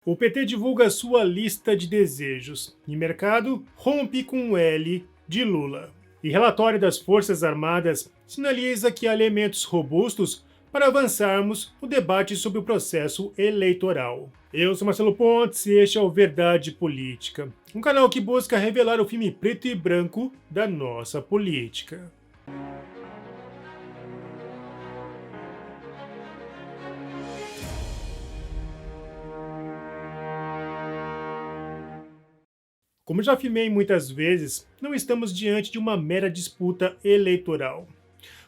O PT divulga sua lista de desejos e mercado rompe com o L de Lula. E relatório das Forças Armadas sinaliza que há elementos robustos para avançarmos no debate sobre o processo eleitoral. Eu sou Marcelo Pontes e este é o Verdade Política, um canal que busca revelar o filme preto e branco da nossa política. Como já afirmei muitas vezes, não estamos diante de uma mera disputa eleitoral.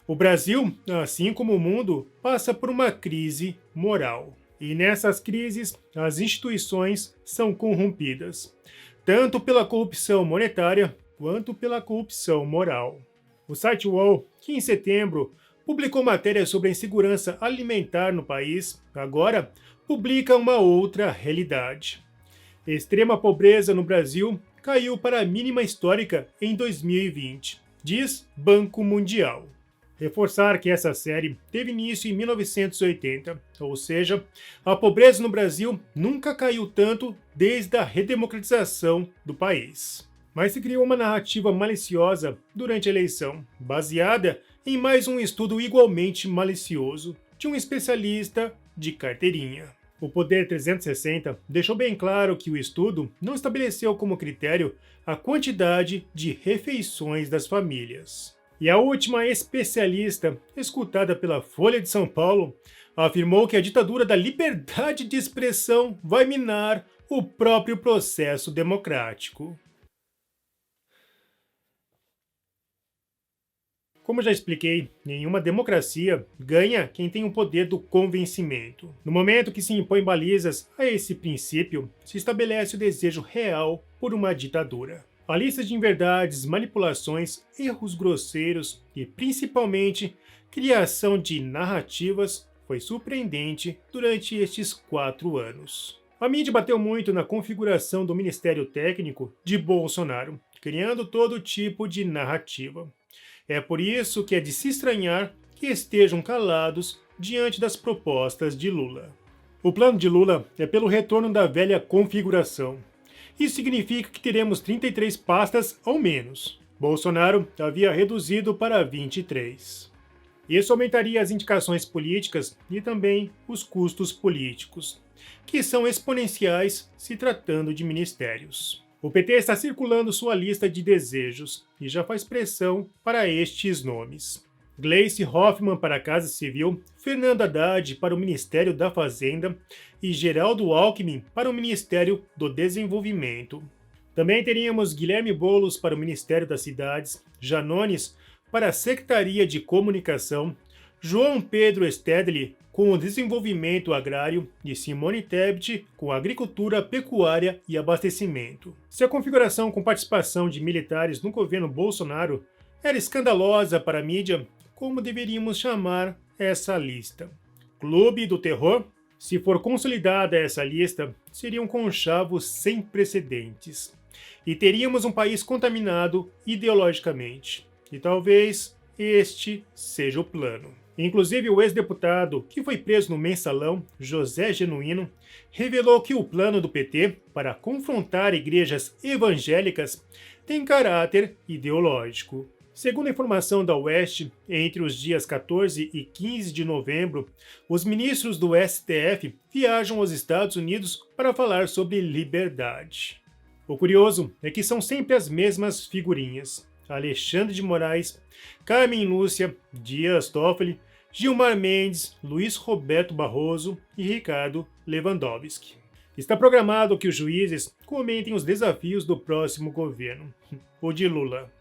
O Brasil, assim como o mundo, passa por uma crise moral. E nessas crises, as instituições são corrompidas, tanto pela corrupção monetária quanto pela corrupção moral. O site UOL, que em setembro publicou matéria sobre a insegurança alimentar no país, agora publica uma outra realidade. Extrema pobreza no Brasil caiu para a mínima histórica em 2020, diz Banco Mundial. Reforçar que essa série teve início em 1980, ou seja, a pobreza no Brasil nunca caiu tanto desde a redemocratização do país. Mas se criou uma narrativa maliciosa durante a eleição, baseada em mais um estudo igualmente malicioso de um especialista de carteirinha. O Poder 360 deixou bem claro que o estudo não estabeleceu como critério a quantidade de refeições das famílias. E a última especialista, escutada pela Folha de São Paulo, afirmou que a ditadura da liberdade de expressão vai minar o próprio processo democrático. Como já expliquei, nenhuma democracia ganha quem tem o poder do convencimento. No momento que se impõe balizas a esse princípio, se estabelece o desejo real por uma ditadura. A lista de inverdades, manipulações, erros grosseiros e, principalmente, criação de narrativas foi surpreendente durante estes 4 anos. A mídia bateu muito na configuração do Ministério Técnico de Bolsonaro, criando todo tipo de narrativa. É por isso que é de se estranhar que estejam calados diante das propostas de Lula. O plano de Lula é pelo retorno da velha configuração. Isso significa que teremos 33 pastas ao menos. Bolsonaro havia reduzido para 23. Isso aumentaria as indicações políticas e também os custos políticos, que são exponenciais se tratando de ministérios. O PT está circulando sua lista de desejos e já faz pressão para estes nomes. Gleice Hoffmann para a Casa Civil, Fernando Haddad para o Ministério da Fazenda e Geraldo Alckmin para o Ministério do Desenvolvimento. Também teríamos Guilherme Boulos para o Ministério das Cidades, Janones para a Secretaria de Comunicação, João Pedro Stedley com o Desenvolvimento Agrário e Simone Tebet com Agricultura, Pecuária e Abastecimento. Se a configuração com participação de militares no governo Bolsonaro era escandalosa para a mídia, como deveríamos chamar essa lista? Clube do Terror? Se for consolidada essa lista, seria um conchavo sem precedentes. E teríamos um país contaminado ideologicamente. E talvez este seja o plano. Inclusive, o ex-deputado que foi preso no Mensalão, José Genuíno, revelou que o plano do PT para confrontar igrejas evangélicas tem caráter ideológico. Segundo a informação da Oeste, entre os dias 14 e 15 de novembro, os ministros do STF viajam aos Estados Unidos para falar sobre liberdade. O curioso é que são sempre as mesmas figurinhas. Alexandre de Moraes, Carmen Lúcia, Dias Toffoli, Gilmar Mendes, Luiz Roberto Barroso e Ricardo Lewandowski. Está programado que os juízes comentem os desafios do próximo governo, o de Lula.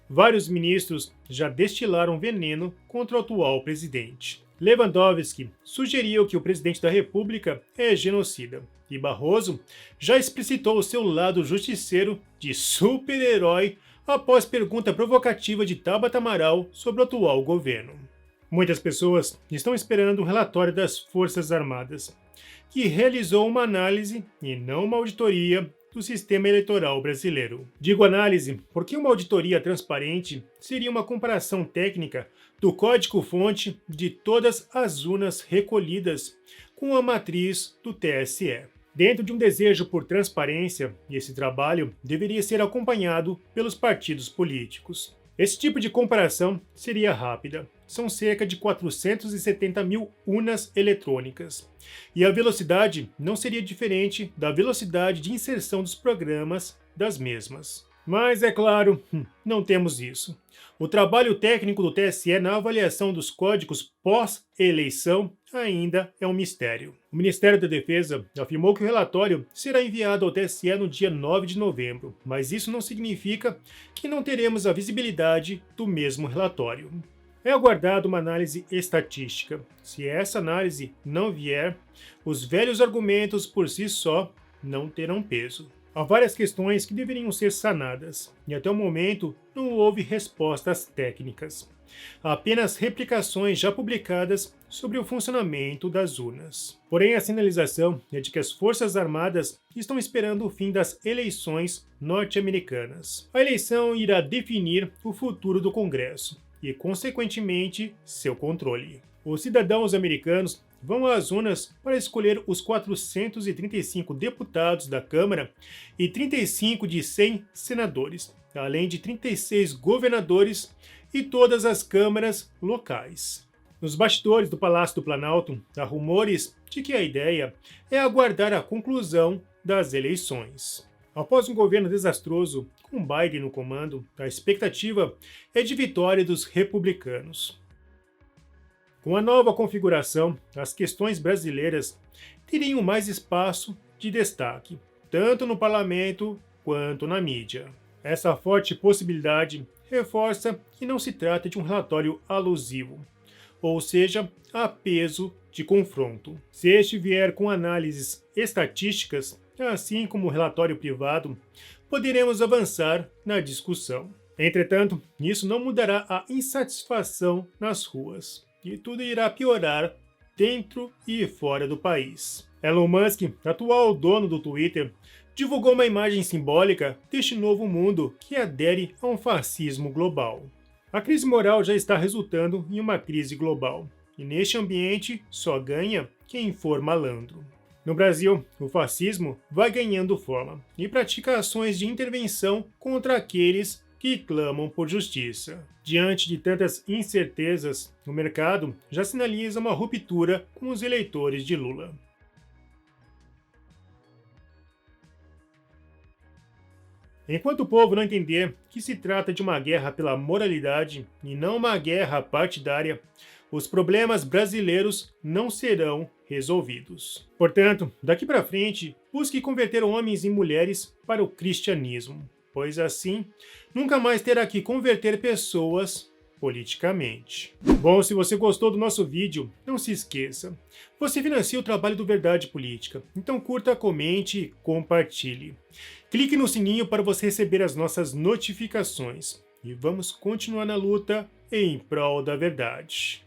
Vários ministros já destilaram veneno contra o atual presidente. Lewandowski sugeriu que o presidente da República é genocida, e Barroso já explicitou o seu lado justiceiro de super-herói após pergunta provocativa de Tabata Amaral sobre o atual governo. Muitas pessoas estão esperando um relatório das Forças Armadas, que realizou uma análise e não uma auditoria do sistema eleitoral brasileiro. Digo análise porque uma auditoria transparente seria uma comparação técnica do código-fonte de todas as urnas recolhidas com a matriz do TSE. dentro de um desejo por transparência, e esse trabalho deveria ser acompanhado pelos partidos políticos. Esse tipo de comparação seria rápida. São cerca de 470 mil urnas eletrônicas. E a velocidade não seria diferente da velocidade de inserção dos programas das mesmas. Mas, é claro, não temos isso. O trabalho técnico do TSE na avaliação dos códigos pós-eleição ainda é um mistério. O Ministério da Defesa afirmou que o relatório será enviado ao TSE no dia 9 de novembro, mas isso não significa que não teremos a visibilidade do mesmo relatório. É aguardada uma análise estatística. Se essa análise não vier, os velhos argumentos por si só não terão peso. Há várias questões que deveriam ser sanadas, e até o momento não houve respostas técnicas. Há apenas replicações já publicadas sobre o funcionamento das urnas. Porém, a sinalização é de que as Forças Armadas estão esperando o fim das eleições norte-americanas. A eleição irá definir o futuro do Congresso e, consequentemente, seu controle. Os cidadãos americanos vão às urnas para escolher os 435 deputados da Câmara e 35 de 100 senadores, além de 36 governadores e todas as câmaras locais. Nos bastidores do Palácio do Planalto, há rumores de que a ideia é aguardar a conclusão das eleições. Após um governo desastroso, com Biden no comando, a expectativa é de vitória dos republicanos. Com a nova configuração, as questões brasileiras teriam mais espaço de destaque, tanto no parlamento quanto na mídia. Essa forte possibilidade reforça que não se trata de um relatório alusivo, ou seja, a peso de confronto. Se este vier com análises estatísticas, assim como o relatório privado, poderemos avançar na discussão. Entretanto, isso não mudará a insatisfação nas ruas, e tudo irá piorar dentro e fora do país. Elon Musk, atual dono do Twitter, divulgou uma imagem simbólica deste novo mundo que adere a um fascismo global. A crise moral já está resultando em uma crise global, e neste ambiente só ganha quem for malandro. No Brasil, o fascismo vai ganhando forma e pratica ações de intervenção contra aqueles que clamam por justiça. Diante de tantas incertezas, o mercado já sinaliza uma ruptura com os eleitores de Lula. Enquanto o povo não entender que se trata de uma guerra pela moralidade e não uma guerra partidária, os problemas brasileiros não serão resolvidos. Portanto, daqui para frente, busque converter homens e mulheres para o cristianismo, pois assim, nunca mais terá que converter pessoas politicamente. Bom, se você gostou do nosso vídeo, não se esqueça, você financia o trabalho do Verdade Política, então curta, comente e compartilhe. Clique no sininho para você receber as nossas notificações. E vamos continuar na luta em prol da verdade.